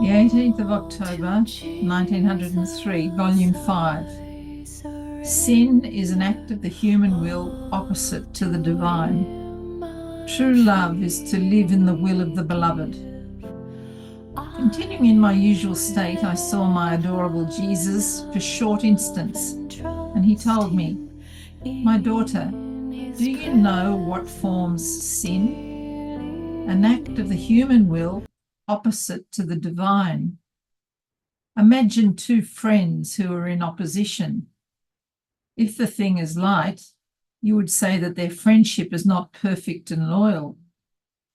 The 18th of October, 1903, Volume 5. Sin is an act of the human will opposite to the divine. True love is to live in the will of the beloved. Continuing in my usual state, I saw my adorable Jesus for short instants, and he told me, "My daughter, do you know what forms sin? An act of the human will opposite to the divine. Imagine two friends who are in opposition. If the thing is light, you would say that their friendship is not perfect and loyal.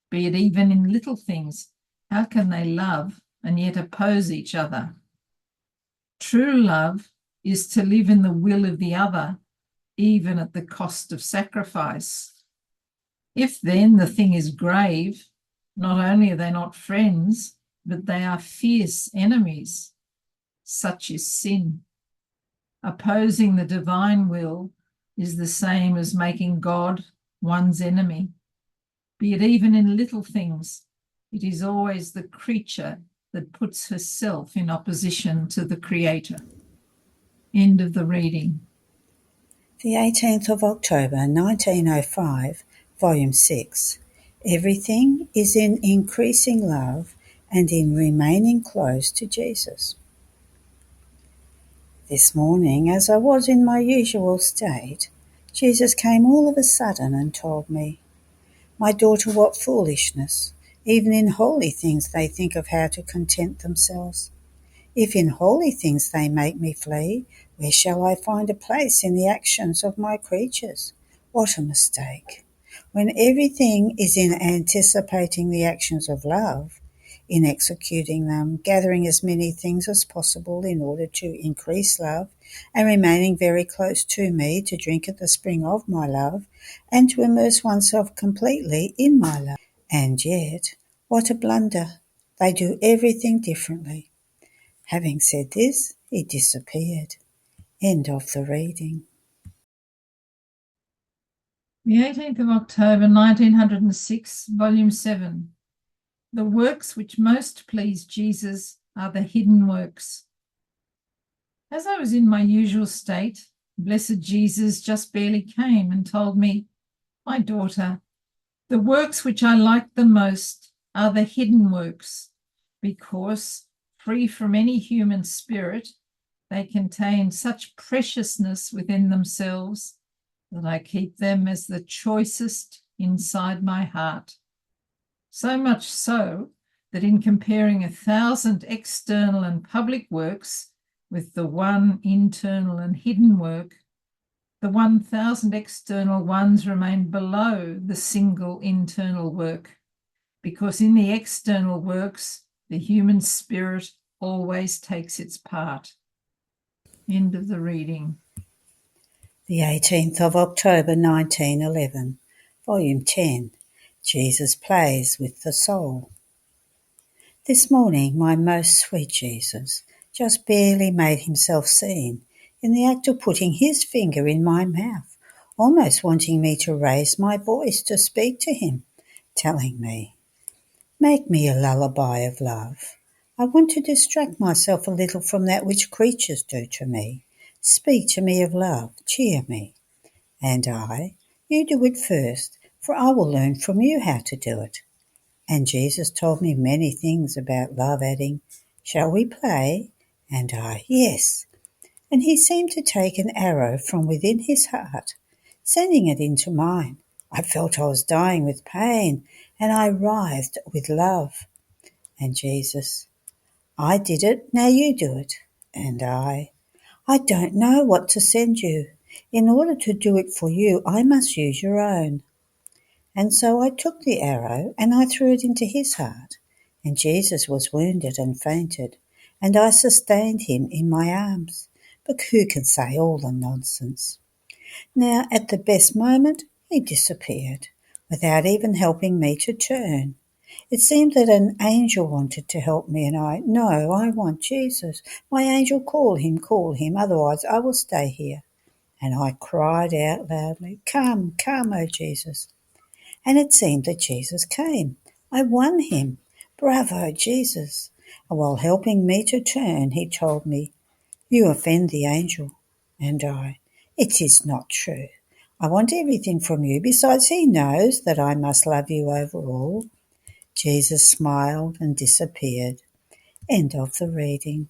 Be it even in little things, how can they love and yet oppose each other? True love is to live in the will of the other, even at the cost of sacrifice. If then the thing is grave, not only are they not friends, but they are fierce enemies. Such is sin. Opposing the divine will is the same as making God one's enemy. Be it even in little things, it is always the creature that puts herself in opposition to the Creator." End of the reading. The 18th of October 1905, Volume 6. Everything is in increasing love and in remaining close to Jesus. This morning, as I was in my usual state, Jesus came all of a sudden and told me, "My daughter, what foolishness! Even in holy things they think of how to content themselves. If in holy things they make me flee, where shall I find a place in the actions of my creatures? What a mistake! When everything is in anticipating the actions of love, in executing them, gathering as many things as possible in order to increase love, and remaining very close to me to drink at the spring of my love, and to immerse oneself completely in my love. And yet, what a blunder! They do everything differently." Having said this, he disappeared. End of the reading. The 18th of October 1906, Volume 7. The works which most please Jesus are the hidden works. As I was in my usual state, blessed Jesus just barely came and told me, "My daughter, the works which I like the most are the hidden works, because, free from any human spirit, they contain such preciousness within themselves that I keep them as the choicest inside my heart. So much so that in comparing 1,000 external and public works with the one internal and hidden work, the 1,000 external ones remain below the single internal work, because in the external works, the human spirit always takes its part." End of the reading. The 18th of October 1911, Volume 10. Jesus Plays with the Soul. This morning, my most sweet Jesus just barely made himself seen in the act of putting his finger in my mouth, almost wanting me to raise my voice to speak to him, telling me, "Make me a lullaby of love. I want to distract myself a little from that which creatures do to me. Speak to me of love, cheer me." And I, "You do it first, for I will learn from you how to do it." And Jesus told me many things about love, adding, "Shall we play?" And I, "Yes." And he seemed to take an arrow from within his heart, sending it into mine. I felt I was dying with pain, and I writhed with love. And Jesus, "I did it, now you do it." And I don't know what to send you. In order to do it for you, I must use your own." And so I took the arrow and I threw it into his heart. And Jesus was wounded and fainted, and I sustained him in my arms. But who can say all the nonsense? Now, at the best moment, he disappeared, without even helping me to turn. It seemed that an angel wanted to help me, and "No, I want Jesus. My angel, call him, otherwise I will stay here." And I cried out loudly, "Come, come, O Jesus." And it seemed that Jesus came. I won him. Bravo, Jesus. And while helping me to turn, he told me, "You offend the angel." And "It is not true. I want everything from you. Besides, he knows that I must love you over all." Jesus smiled and disappeared. End of the reading.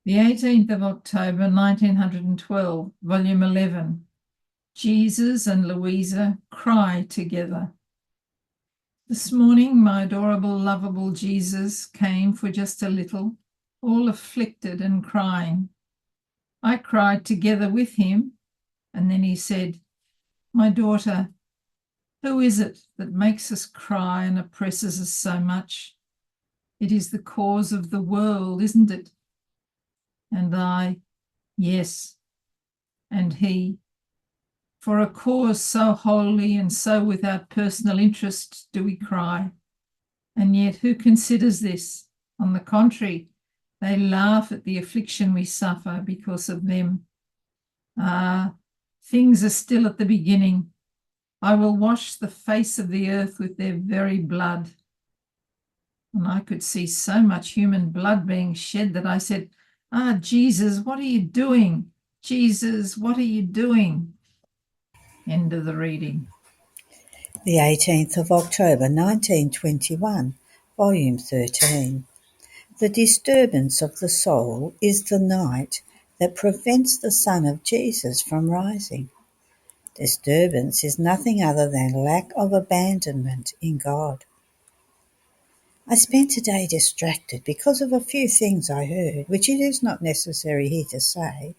The 18th of October, 1912, Volume 11. Jesus and Louisa cry together. This morning, my adorable, lovable Jesus came for just a little, all afflicted and crying. I cried together with him, and then he said, "My daughter, who is it that makes us cry and oppresses us so much? It is the cause of the world, isn't it?" And I, "Yes." And he, "For a cause so holy and so without personal interest do we cry. And yet who considers this? On the contrary, they laugh at the affliction we suffer because of them. Ah, things are still at the beginning. I will wash the face of the earth with their very blood." And I could see so much human blood being shed that I said, "Ah, Jesus, what are you doing? Jesus, what are you doing?" End of the reading. The 18th of October 1921, Volume 13. The disturbance of the soul is the night that prevents the Son of Jesus from rising. Disturbance is nothing other than lack of abandonment in God. I spent a day distracted because of a few things I heard, which it is not necessary here to say,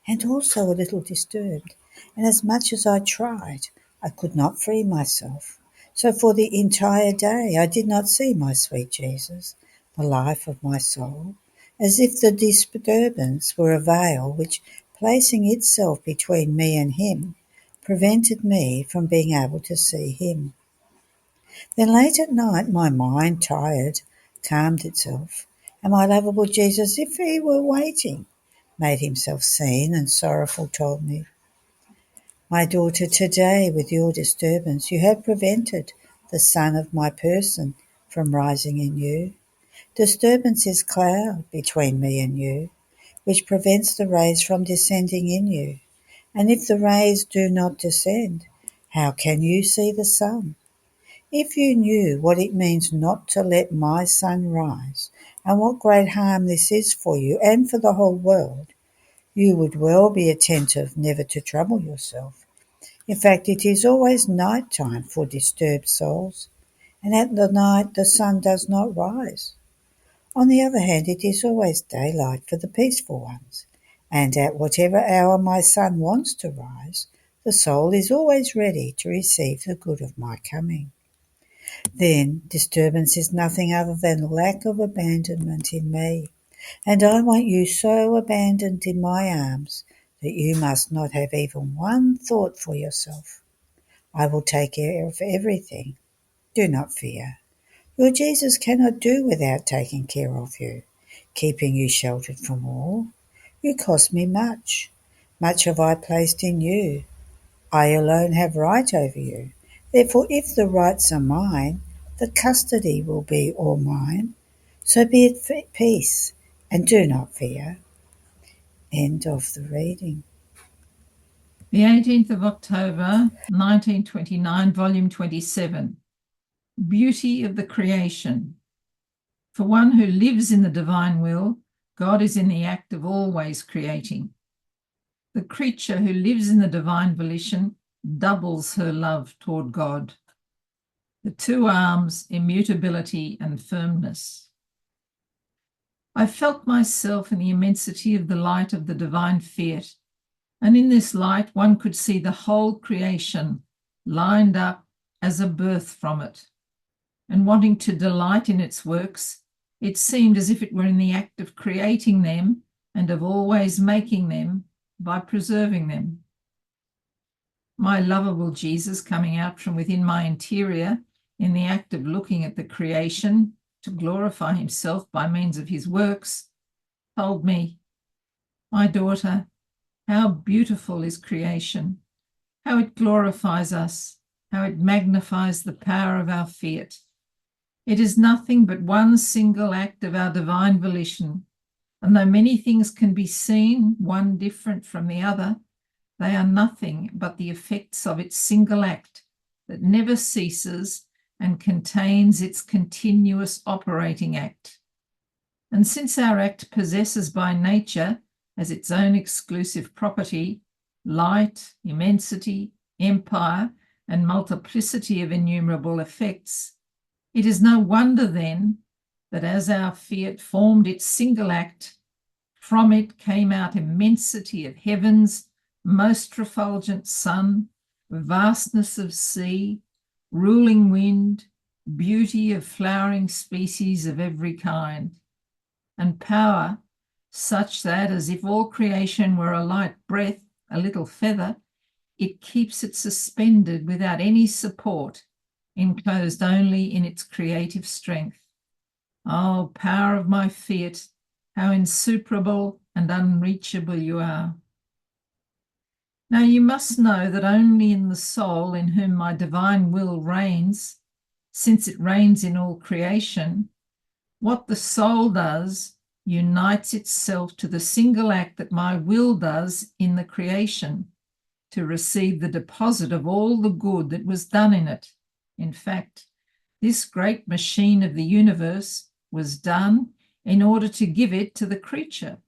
and also a little disturbed, and as much as I tried, I could not free myself. So for the entire day I did not see my sweet Jesus, the life of my soul, as if the disturbance were a veil which, placing itself between me and him, prevented me from being able to see him. Then late at night my mind, tired, calmed itself, and my lovable Jesus, if he were waiting, made himself seen and sorrowful, told me, "My daughter, today with your disturbance you have prevented the sun of my person from rising in you. Disturbance is cloud between me and you, which prevents the rays from descending in you. And if the rays do not descend, how can you see the sun? If you knew what it means not to let my sun rise, and what great harm this is for you and for the whole world, you would well be attentive never to trouble yourself. In fact, it is always night time for disturbed souls, and at the night the sun does not rise. On the other hand, it is always daylight for the peaceful ones, and at whatever hour my sun wants to rise, the soul is always ready to receive the good of my coming. Then disturbance is nothing other than lack of abandonment in me, and I want you so abandoned in my arms that you must not have even one thought for yourself. I will take care of everything. Do not fear. Your Jesus cannot do without taking care of you, keeping you sheltered from all. You cost me much. Much have I placed in you. I alone have right over you. Therefore, if the rights are mine, the custody will be all mine. So be at peace, and do not fear. End of the reading. The 18th of October, 1929, Volume 27. Beauty of the Creation. For one who lives in the divine will, God is in the act of always creating. The creature who lives in the divine volition doubles her love toward God. The two arms, immutability and firmness. I felt myself in the immensity of the light of the divine fiat, and in this light one could see the whole creation lined up as a birth from it. And wanting to delight in its works, it seemed as if it were in the act of creating them and of always making them by preserving them. My lovable Jesus, coming out from within my interior in the act of looking at the creation to glorify himself by means of his works, told me, "My daughter, how beautiful is creation, how it glorifies us, how it magnifies the power of our fiat. It is nothing but one single act of our divine volition, and though many things can be seen, one different from the other, they are nothing but the effects of its single act that never ceases and contains its continuous operating act. And since our act possesses by nature, as its own exclusive property, light, immensity, empire, and multiplicity of innumerable effects, it is no wonder then that as our fiat formed its single act, from it came out immensity of heavens, most refulgent sun, vastness of sea, ruling wind, beauty of flowering species of every kind, and power such that, as if all creation were a light breath, a little feather, it keeps it suspended without any support, enclosed only in its creative strength. Oh, power of my fiat, how insuperable and unreachable you are. Now you must know that only in the soul in whom my divine will reigns, since it reigns in all creation, what the soul does unites itself to the single act that my will does in the creation, to receive the deposit of all the good that was done in it. In fact, this great machine of the universe was done in order to give it to the creature,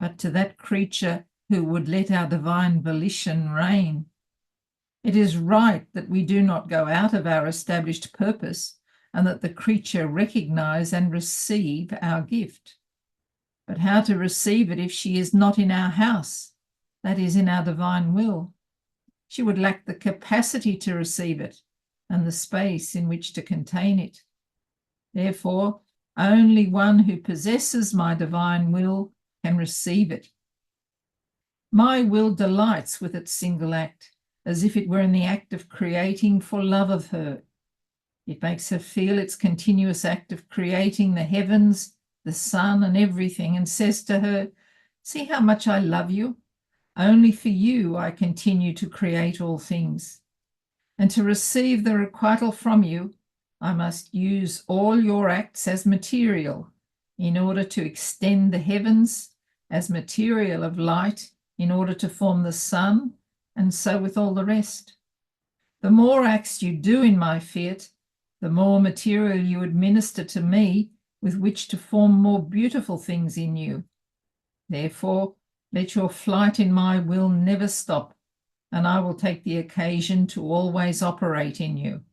but to that creature who would let our divine volition reign. It is right that we do not go out of our established purpose, and that the creature recognize and receive our gift. But how to receive it if she is not in our house, that is, in our divine will? She would lack the capacity to receive it and the space in which to contain it. Therefore, only one who possesses my divine will can receive it. My will delights with its single act, as if it were in the act of creating for love of her. It makes her feel its continuous act of creating the heavens, the sun, and everything, and says to her, "See how much I love you. Only for you I continue to create all things. And to receive the requital from you, I must use all your acts as material in order to extend the heavens, as material of light in order to form the sun, and so with all the rest. The more acts you do in my fiat, the more material you administer to me with which to form more beautiful things in you. Therefore, let your flight in my will never stop, and I will take the occasion to always operate in you."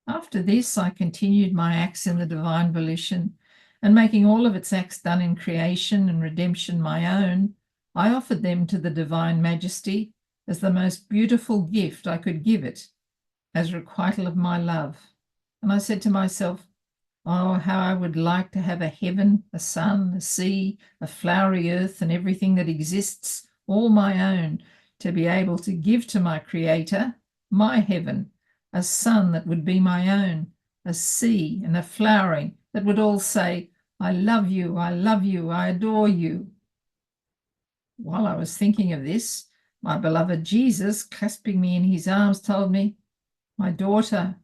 After this, I continued my acts in the divine volition, and making all of its acts done in creation and redemption my own, I offered them to the divine majesty as the most beautiful gift I could give it, as requital of my love. And I said to myself, oh, how I would like to have a heaven, a sun, a sea, a flowery earth, and everything that exists, all my own, to be able to give to my Creator my heaven, a sun that would be my own, a sea and a flowering that would all say, I love you, I love you, I adore you. While I was thinking of this, my beloved Jesus, clasping me in his arms, told me, my daughter,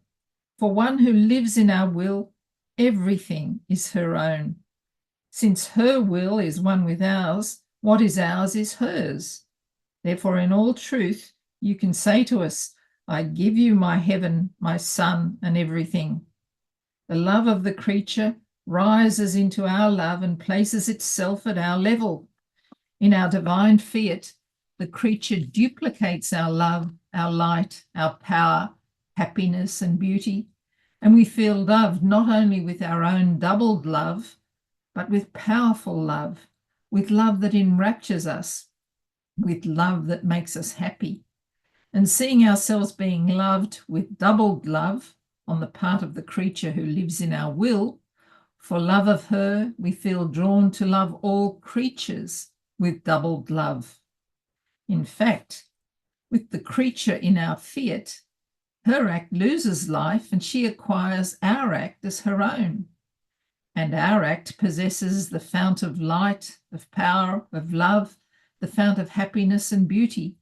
for one who lives in our will, everything is her own. Since her will is one with ours, what is ours is hers. Therefore, in all truth, you can say to us, I give you my heaven, my sun, and everything. The love of the creature rises into our love and places itself at our level. In our divine fiat, the creature duplicates our love, our light, our power, happiness, and beauty, and we feel loved not only with our own doubled love, but with powerful love, with love that enraptures us, with love that makes us happy. And seeing ourselves being loved with doubled love on the part of the creature who lives in our will, for love of her, we feel drawn to love all creatures with doubled love. In fact, with the creature in our fiat, her act loses life and she acquires our act as her own. And our act possesses the fount of light, of power, of love, the fount of happiness and beauty,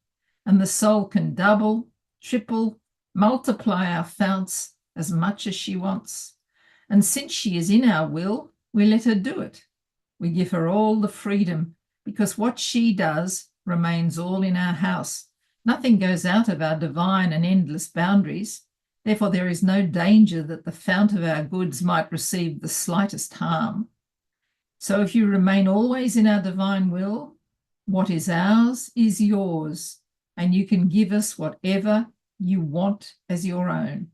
and the soul can double, triple, multiply our founts as much as she wants. And since she is in our will, we let her do it. We give her all the freedom, because what she does remains all in our house. Nothing goes out of our divine and endless boundaries. Therefore, there is no danger that the fount of our goods might receive the slightest harm. So if you remain always in our divine will, what is ours is yours, and you can give us whatever you want as your own.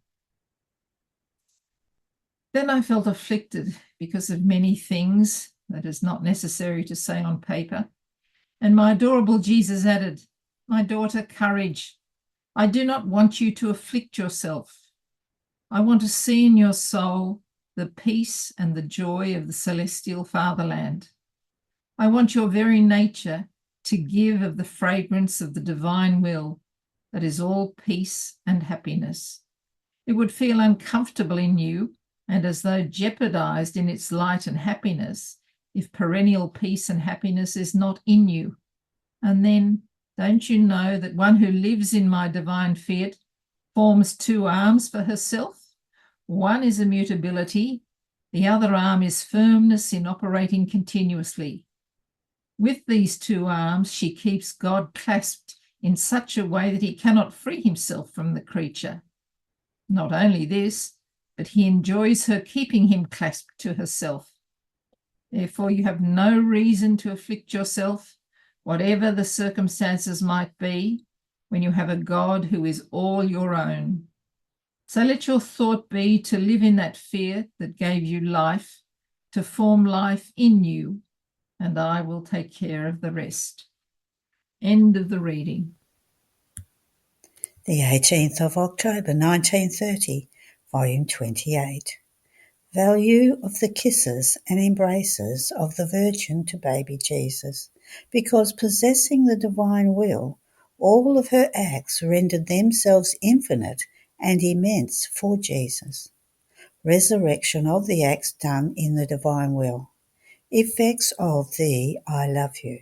Then I felt afflicted because of many things that is not necessary to say on paper. And my adorable Jesus added, "My daughter, courage. I do not want you to afflict yourself. I want to see in your soul the peace and the joy of the celestial fatherland. I want your very nature to give of the fragrance of the divine will that is all peace and happiness. It would feel uncomfortable in you and as though jeopardized in its light and happiness if perennial peace and happiness is not in you. And then, don't you know that one who lives in my divine fiat forms two arms for herself? One is immutability, the other arm is firmness in operating continuously. With these two arms, she keeps God clasped in such a way that he cannot free himself from the creature. Not only this, but he enjoys her keeping him clasped to herself. Therefore, you have no reason to afflict yourself, whatever the circumstances might be, when you have a God who is all your own. So let your thought be to live in that fear that gave you life, to form life in you, and I will take care of the rest." End of the reading. The 18th of October 1930, Volume 28. Value of the kisses and embraces of the Virgin to baby Jesus, because possessing the divine will, all of her acts rendered themselves infinite and immense for Jesus. Resurrection of the acts done in the divine will. Effects of the I love you.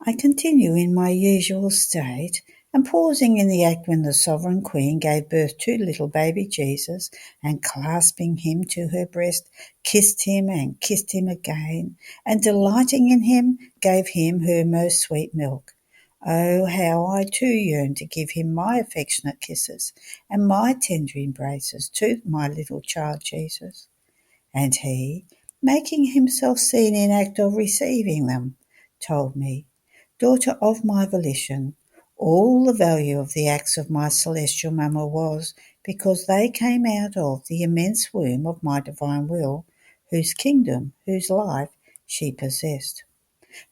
I continue in my usual state, and pausing in the act when the Sovereign Queen gave birth to little baby Jesus, and clasping him to her breast, kissed him and kissed him again, and delighting in him, gave him her most sweet milk. Oh, how I too yearn to give him my affectionate kisses and my tender embraces to my little child Jesus. And he, making himself seen in act of receiving them, told me, "Daughter of my volition, all the value of the acts of my celestial mamma was because they came out of the immense womb of my divine will, whose kingdom, whose life she possessed.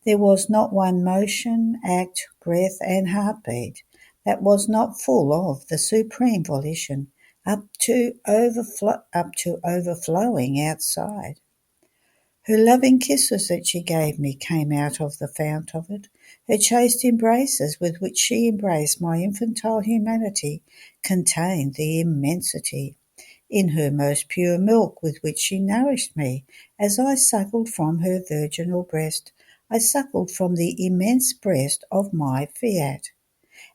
There was not one motion, act, breath, and heartbeat that was not full of the supreme volition, up to overflowing outside. Her loving kisses that she gave me came out of the fount of it. Her chaste embraces with which she embraced my infantile humanity contained the immensity. In her most pure milk with which she nourished me, as I suckled from her virginal breast, I suckled from the immense breast of my fiat.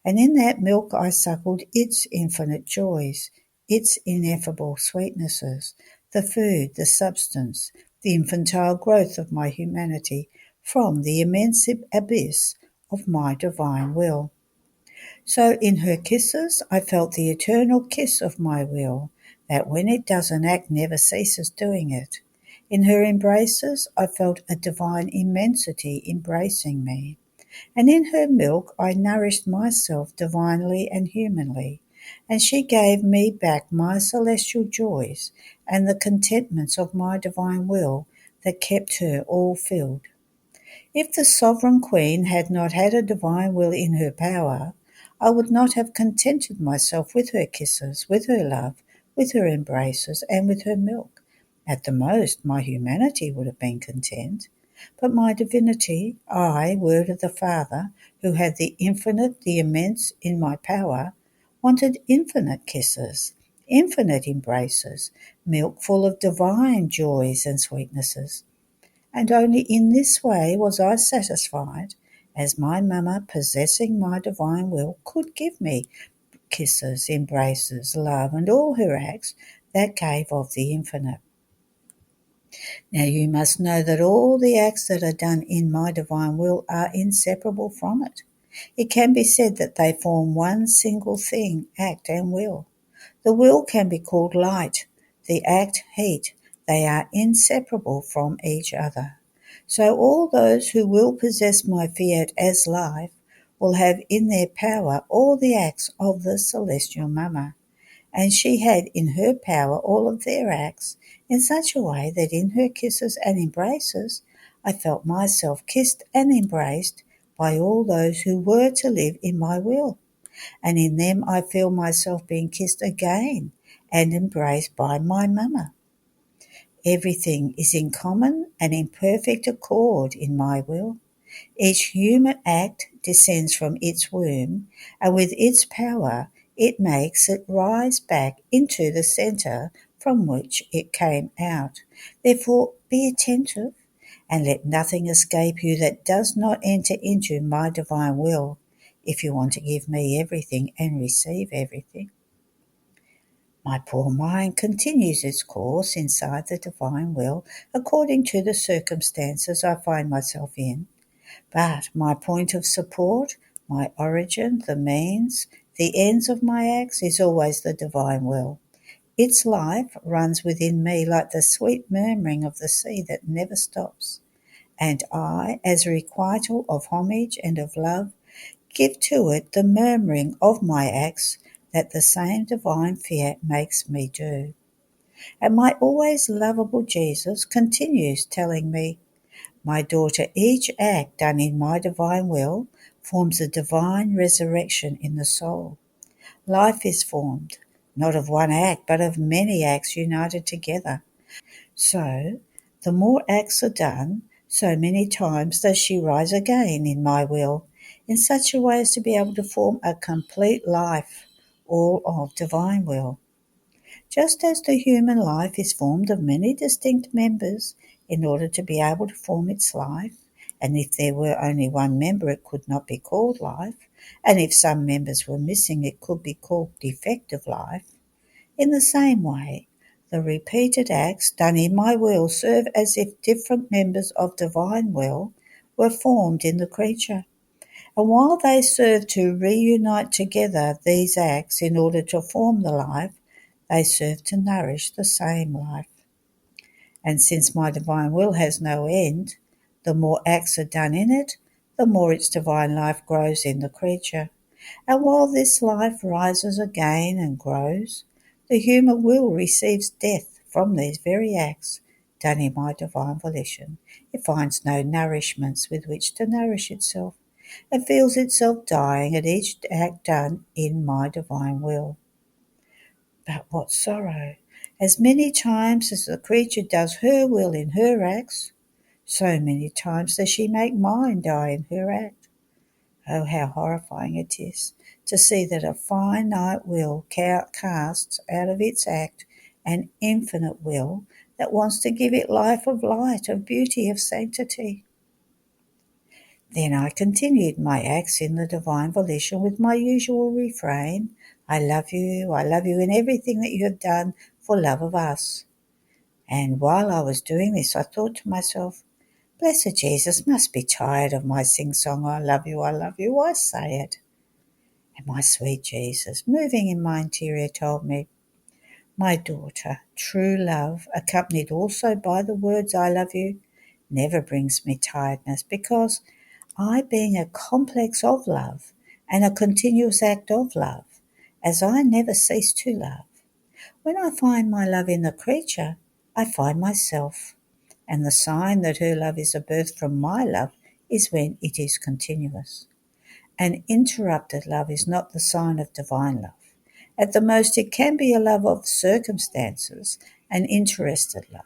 And in that milk I suckled its infinite joys, its ineffable sweetnesses, the food, the substance, the infantile growth of my humanity from the immense abyss of my divine will. So in her kisses I felt the eternal kiss of my will, that when it does an act never ceases doing it. In her embraces I felt a divine immensity embracing me. And in her milk I nourished myself divinely and humanly, and she gave me back my celestial joys and the contentments of my divine will that kept her all filled. If the Sovereign Queen had not had a divine will in her power, I would not have contented myself with her kisses, with her love, with her embraces, and with her milk. At the most, my humanity would have been content. But my divinity, I, Word of the Father, who had the infinite, the immense in my power, wanted infinite kisses, infinite embraces, milk full of divine joys and sweetnesses. And only in this way was I satisfied, as my mamma, possessing my divine will, could give me, kisses, embraces, love, and all her acts that gave of the infinite. Now you must know that all the acts that are done in my divine will are inseparable from it. It can be said that they form one single thing, act and will. The will can be called light, the act heat. They are inseparable from each other. So all those who will possess my fiat as life will have in their power all the acts of the celestial Mama, and she had in her power all of their acts in such a way that in her kisses and embraces I felt myself kissed and embraced by all those who were to live in my will, and in them I feel myself being kissed again and embraced by my Mama. Everything is in common and in perfect accord in my will. Each human act descends from its womb, and with its power it makes it rise back into the centre from which it came out. Therefore be attentive, and let nothing escape you that does not enter into my divine will, if you want to give me everything and receive everything. My poor mind continues its course inside the divine will according to the circumstances I find myself in. But my point of support, my origin, the means, the ends of my acts is always the divine will. Its life runs within me like the sweet murmuring of the sea that never stops. And I, as a requital of homage and of love, give to it the murmuring of my acts that the same divine fiat makes me do. And my always lovable Jesus continues telling me, my daughter, each act done in my divine will forms a divine resurrection in the soul. Life is formed, not of one act, but of many acts united together. So, the more acts are done, so many times does she rise again in my will, in such a way as to be able to form a complete life, all of divine will. Just as the human life is formed of many distinct members in order to be able to form its life, and if there were only one member it could not be called life, and if some members were missing it could be called defective life, in the same way the repeated acts done in my will serve as if different members of divine will were formed in the creature. And while they serve to reunite together these acts in order to form the life, they serve to nourish the same life. And since my divine will has no end, the more acts are done in it, the more its divine life grows in the creature. And while this life rises again and grows, the human will receives death from these very acts done in my divine volition. It finds no nourishments with which to nourish itself, and feels itself dying at each act done in my divine will. But what sorrow! As many times as the creature does her will in her acts, so many times does she make mine die in her act. Oh, how horrifying it is to see that a finite will casts out of its act an infinite will that wants to give it life of light, of beauty, of sanctity. Then I continued my acts in the divine volition with my usual refrain, I love you in everything that you have done for love of us. And while I was doing this, I thought to myself, Blessed Jesus must be tired of my sing-song, I love you, why say it? And my sweet Jesus, moving in my interior, told me, my daughter, true love, accompanied also by the words I love you, never brings me tiredness, because I, being a complex of love and a continuous act of love, as I never cease to love, when I find my love in the creature, I find myself, and the sign that her love is a birth from my love is when it is continuous. An interrupted love is not the sign of divine love. At the most, it can be a love of circumstances, an interested love,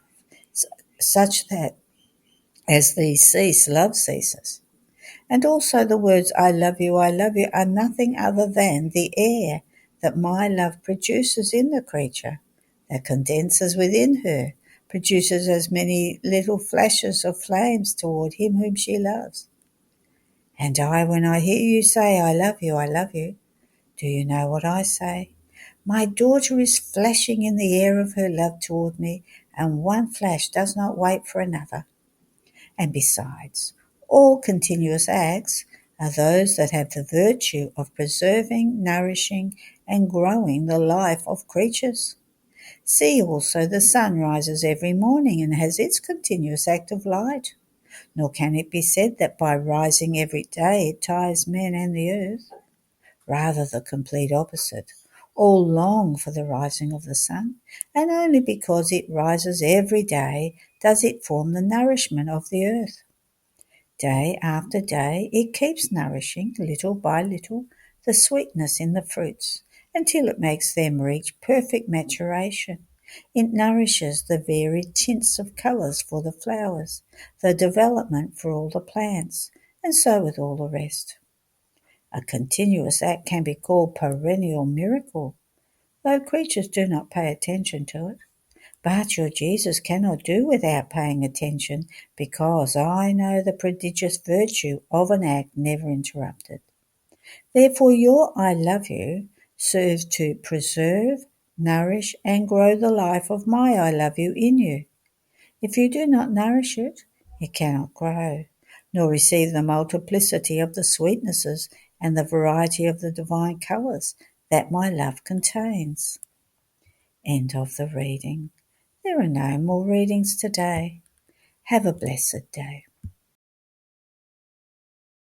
such that as these cease, love ceases. And also the words I love you are nothing other than the air that my love produces in the creature, that condenses within her, produces as many little flashes of flames toward him whom she loves. And I, when I hear you say I love you, Do you know what I say? My daughter is flashing in the air of her love toward me, and one flash does not wait for another. And besides, all continuous acts are those that have the virtue of preserving, nourishing, and growing the life of creatures. See also the sun rises every morning and has its continuous act of light. Nor can it be said that by rising every day it tires men and the earth. Rather the complete opposite. All long for the rising of the sun, and only because it rises every day does it form the nourishment of the earth. Day after day it keeps nourishing, little by little, the sweetness in the fruits, until it makes them reach perfect maturation. It nourishes the varied tints of colours for the flowers, the development for all the plants, and so with all the rest. A continuous act can be called perennial miracle, though creatures do not pay attention to it. But your Jesus cannot do without paying attention, because I know the prodigious virtue of an act never interrupted. Therefore your I love you serves to preserve, nourish, and grow the life of my I love you in you. If you do not nourish it, it cannot grow, nor receive the multiplicity of the sweetnesses and the variety of the divine colours that my love contains. End of the reading. There are no more readings today. Have a blessed day.